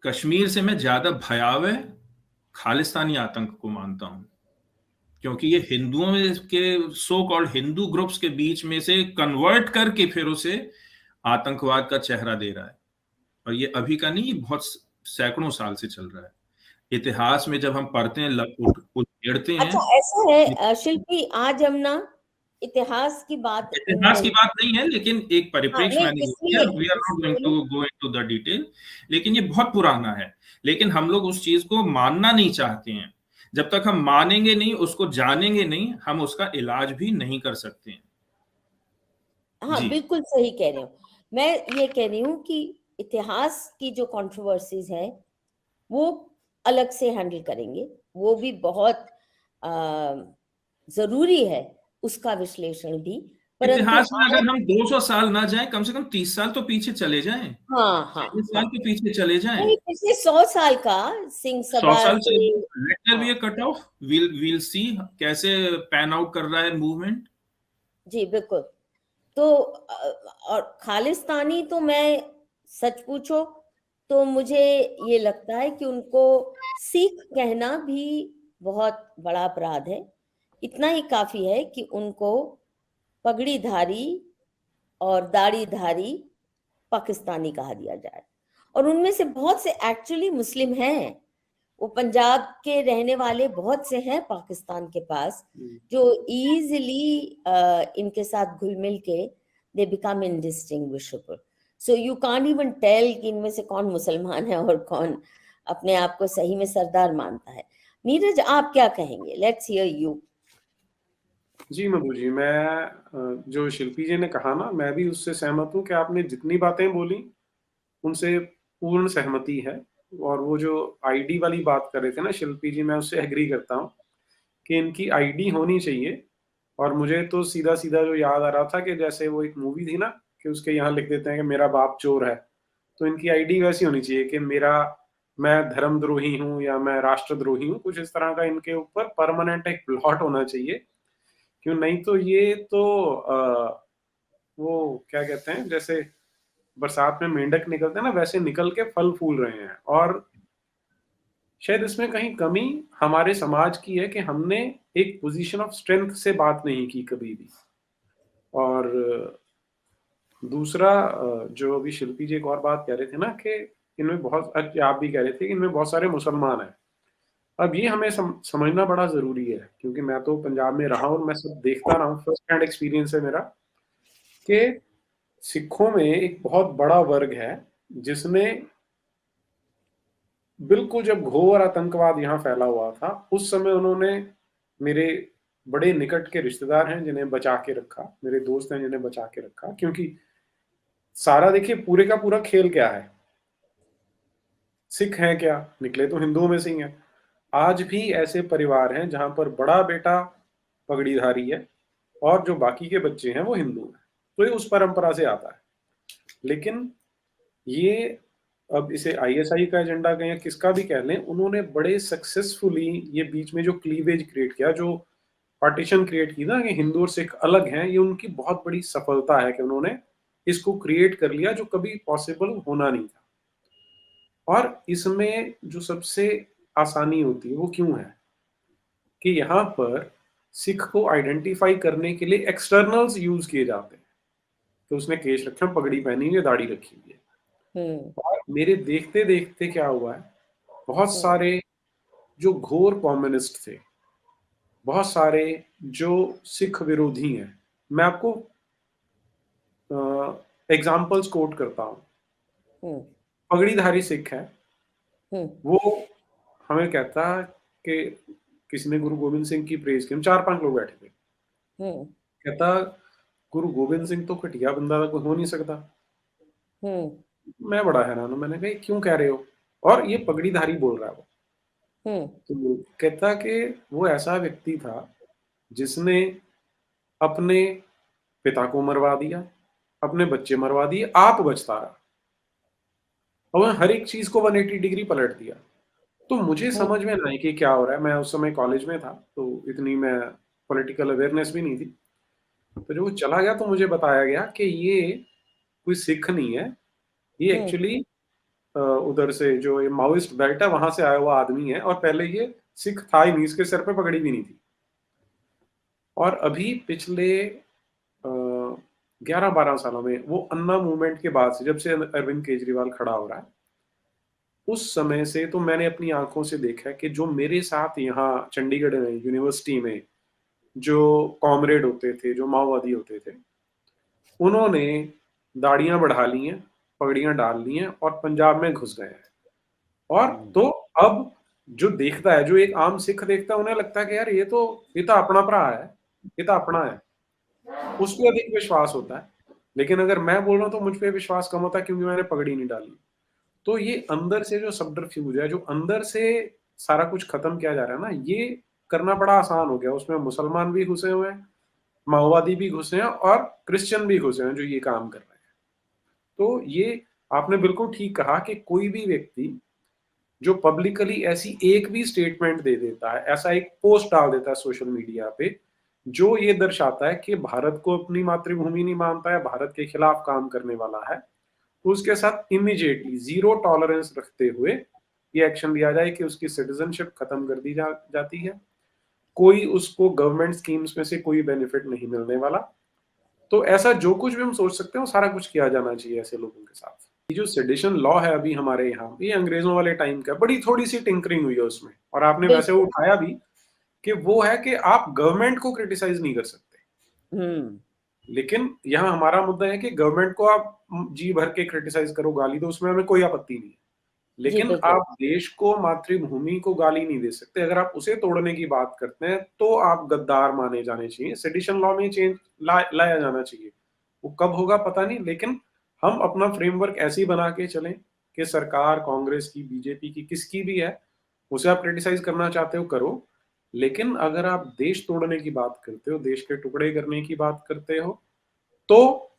कश्मीर से मैं ज्यादा भयावह खालिस्तानी आतंक को मानता हूं, क्योंकि ये हिंदुओं में के सो कॉल्ड हिंदू ग्रुप्स के बीच में से कन्वर्ट करके फिर उसे आतंकवाद का चेहरा दे रहा है। और ये अभी का नहीं, ये बहुत सैकड़ों साल से चल रहा है। इतिहास में जब हम पढ़ते हैं, उड़ते हैं। अच्छा, ऐसा है शिल्पी, आज हम ना इतिहास की बात इतिहास की बात नहीं है, लेकिन एक हाँ, परिप्रेक्ष्य नहीं, मैंने दिया। इसलिए वी आर नॉट गोइंग इसलिए to go into the detail, लेकिन ये बहुत पुराना है। लेकिन हम लोग उस चीज को मानना नहीं चाहते हैं। जब तक हम मानेंगे नहीं, उसको जानेंगे नहीं, हम उसका इलाज भी नहीं कर सकते हैं। हाँ, जी। बिल्कुल सही कह रहे हो। मैं ये कह रही हूँ कि इतिहास की जो कंट्रोवर्सीज है वो अलग से हैंडल करेंगे, वो भी बहुत अ, जरूरी है उसका विश्लेषण भी। परंतु इतिहास में आज, अगर हम 200 साल ना जाएं, कम से कम 30 साल तो पीछे चले जाएं, हाँ हाँ 40 हाँ, साल के पीछे चले जाएं। नहीं, पिछले 100 साल का सिंह 100 सभा साल से, चले, लेट देयर हाँ, be a cut off, we'll see कैसे पैन आउट कर रहा है मूवमेंट। जी बिल्कुल। तो और खालिस्तानी तो मैं सच पूछो तो मुझे ये लगता है कि उनको सिख कहना भी बहुत बड़ा अपराध है। इतना ही काफी है कि उनको पगड़ीधारी और दाढ़ीधारी पाकिस्तानी कहा दिया जाए। और उनमें से बहुत से एक्चुअली मुस्लिम हैं, वो पंजाब के रहने वाले बहुत से हैं पाकिस्तान के पास, जो इजीली इनके साथ घुल मिल के they become indistinguishable. So you can't even tell कि इनमें से कौन मुसलमान है और कौन अपने आप को सही में सरदार मानता है। नीरज, आप क्या कहेंगे? Let's hear you. जी मधु जी, मैं जो शिल्पी जी ने कहा ना, मैं भी उससे सहमत हूँ कि आपने जितनी बातें बोली उनसे पूर्ण सहमति है। और वो जो आईडी वाली बात कर रहे थे ना शिल्पी जी, मैं उससे एग्री करता हूँ कि इनकी आईडी होनी चाहिए। और मुझे तो सीधा सीधा जो याद आ रहा था कि जैसे वो एक मूवी थी ना, कि उसके यहाँ लिख देते हैं कि मेरा बाप चोर है, तो इनकी आईडी वैसी होनी चाहिए कि मैं धर्मद्रोही हूँ या मैं राष्ट्रद्रोही हूँ, कुछ इस तरह का इनके ऊपर परमानेंट एक प्लॉट होना चाहिए। क्यों नहीं तो ये तो वो क्या कहते हैं, जैसे बरसात में मेंढक निकलते हैं ना, वैसे निकल के फल फूल रहे हैं। और शायद इसमें कहीं कमी हमारे समाज की है कि हमने एक पोजीशन ऑफ स्ट्रेंथ से बात नहीं की कभी भी। और दूसरा, जो अभी शिल्पी जी एक और बात कह रहे थे ना कि इनमें बहुत, आप भी कह रहे थे कि इनमें बहुत सारे मुसलमान हैं। अब ये हमें समझना बड़ा जरूरी है, क्योंकि मैं तो पंजाब में रहा हूं और मैं सब देखता रहा हूँ, फर्स्ट हैंड एक्सपीरियंस है मेरा, कि सिखों में एक बहुत बड़ा वर्ग है जिसने बिल्कुल, जब घोर आतंकवाद यहाँ फैला हुआ था उस समय उन्होंने, मेरे बड़े निकट के रिश्तेदार हैं जिन्हें बचा के रखा, मेरे दोस्त हैं जिन्हें बचा के रखा। क्योंकि सारा देखिए पूरे का पूरा खेल क्या है, सिख हैं क्या, निकले तो हिंदुओं में से ही हैं। आज भी ऐसे परिवार हैं जहां पर बड़ा बेटा पगड़ीधारी है और जो बाकी के बच्चे हैं वो हिंदू हैं। तो ये उस परंपरा से आता है। लेकिन ये, अब इसे आईएसआई का एजेंडा कहें या किसका भी कह लें, उन्होंने बड़े सक्सेसफुली ये बीच में जो क्लीवेज क्रिएट किया, जो पार्टीशन क्रिएट की ना कि हिंदू और सिख अलग हैं, ये उनकी बहुत बड़ी सफलता है कि उन्होंने इसको क्रिएट कर लिया जो कभी पॉसिबल होना नहीं था। और इसमें जो सबसे आसानी होती है वो क्यों है कि यहाँ पर सिख को आइडेंटिफाई करने के लिए एक्सटर्नल्स यूज किए जाते हैं। तो उसने केश रखे, पगड़ी पहनी हुई है, दाढ़ी रखी हुई है। और मेरे देखते देखते क्या हुआ है, बहुत सारे जो घोर कम्युनिस्ट थे, बहुत सारे जो सिख विरोधी हैं, मैं आपको एग्जाम्पल्स कोट करता हूँ। पगड़ीधारी सिख है, वो हमें कहता कि किसी ने गुरु गोविंद सिंह की प्रेज की, हम 4-5 लोग बैठे थे, कहता गुरु गोविंद सिंह तो घटिया बंदा था, कोई हो नहीं सकता। मैं बड़ा हैरान हूं, मैंने कहा क्यों कह रहे हो, और ये पगड़ीधारी बोल रहा है वो। तो कहता कि वो ऐसा व्यक्ति था जिसने अपने पिता को मरवा दिया, अपने बच्चे मरवा दिए, आप बचता रहा, और हर एक चीज को 180 डिग्री पलट दिया। तो मुझे समझ में नहीं कि क्या हो रहा है। मैं उस समय कॉलेज में था, तो इतनी मैं पॉलिटिकल अवेयरनेस भी नहीं थी। तो जब वो चला गया तो मुझे बताया गया कि ये कोई सिख नहीं है, ये एक्चुअली उधर से जो ये माओइस्ट बेल्ट है वहां से आया हुआ आदमी है, और पहले ये सिख था ही नहीं, इसके सर पे पगड़ी भी नहीं थी। और अभी पिछले 11-12 सालों में वो अन्ना मूवमेंट के बाद से, जब से अरविंद केजरीवाल खड़ा हो रहा है, उस समय से तो मैंने अपनी आंखों से देखा है कि जो मेरे साथ यहाँ चंडीगढ़ में यूनिवर्सिटी में जो कॉमरेड होते थे, जो माओवादी होते थे, उन्होंने दाढ़ियां बढ़ा ली हैं, पगड़ियां डाल ली हैं और पंजाब में घुस गए हैं। और तो अब जो देखता है, जो एक आम सिख देखता है, उन्हें लगता है कि यार ये तो अपना भरा है, ये तो अपना है, उस पर अधिक विश्वास होता है। लेकिन अगर मैं बोल रहा हूँ तो मुझ पर विश्वास कम होता है, क्योंकि मैंने पगड़ी नहीं डाली। तो ये अंदर से जो सबटरफ्यूज है, जो अंदर से सारा कुछ खत्म किया जा रहा है ना, ये करना बड़ा आसान हो गया। उसमें मुसलमान भी घुसे हुए हैं, माओवादी भी घुसे हैं और क्रिश्चियन भी घुसे हैं जो ये काम कर रहे हैं। तो ये आपने बिल्कुल ठीक कहा कि कोई भी व्यक्ति जो पब्लिकली ऐसी एक भी स्टेटमेंट दे देता है, ऐसा एक पोस्ट डाल देता है सोशल मीडिया पे, जो ये दर्शाता है कि भारत को अपनी मातृभूमि नहीं मानता है, भारत के खिलाफ काम करने वाला है, तो उसके साथ इमीडिएटली 0 टॉलरेंस रखते हुए ये एक्शन लिया जाए कि उसकी सिटीजनशिप खत्म कर दी जाती है। कोई उसको गवर्नमेंट स्कीम्स में से कोई बेनिफिट नहीं मिलने वाला। तो ऐसा जो कुछ भी हम सोच सकते हैं वो सारा कुछ किया जाना चाहिए ऐसे लोगों के साथ। ये जो सेडिशन लॉ है अभी हमारे यहाँ, ये अंग्रेजों वाले टाइम का, बड़ी थोड़ी सी टिंकरिंग हुई है उसमें, और आपने वैसे वो उठाया भी कि वो है कि आप गवर्नमेंट को क्रिटिसाइज नहीं कर सकते। लेकिन यहाँ हमारा मुद्दा है कि गवर्नमेंट को आप जी भर के क्रिटिसाइज करो, गाली दो, उसमें हमें कोई आपत्ति नहीं है, लेकिन आप देश को, मातृभूमि को गाली नहीं दे सकते। अगर आप उसे तोड़ने की बात करते हैं तो आप गद्दार माने जाने चाहिए। सेडिशन लॉ में चेंज लाया जाना चाहिए। वो कब होगा पता नहीं, लेकिन हम अपना फ्रेमवर्क ऐसे ही बना के चलें कि सरकार कांग्रेस की, बीजेपी की, किसकी भी है, उसे आप क्रिटिसाइज करना चाहते हो करो, लेकिन अगर आप देश तोड़ने की बात करते हो, देश के टुकड़े करने की बात करते हो, तो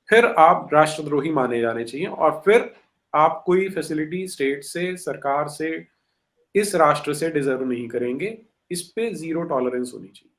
फिर आप राष्ट्रद्रोही माने जाने चाहिए, और फिर आप कोई फैसिलिटी स्टेट से, सरकार से, इस राष्ट्र से डिजर्व नहीं करेंगे। इस पे 0 टॉलरेंस होनी चाहिए।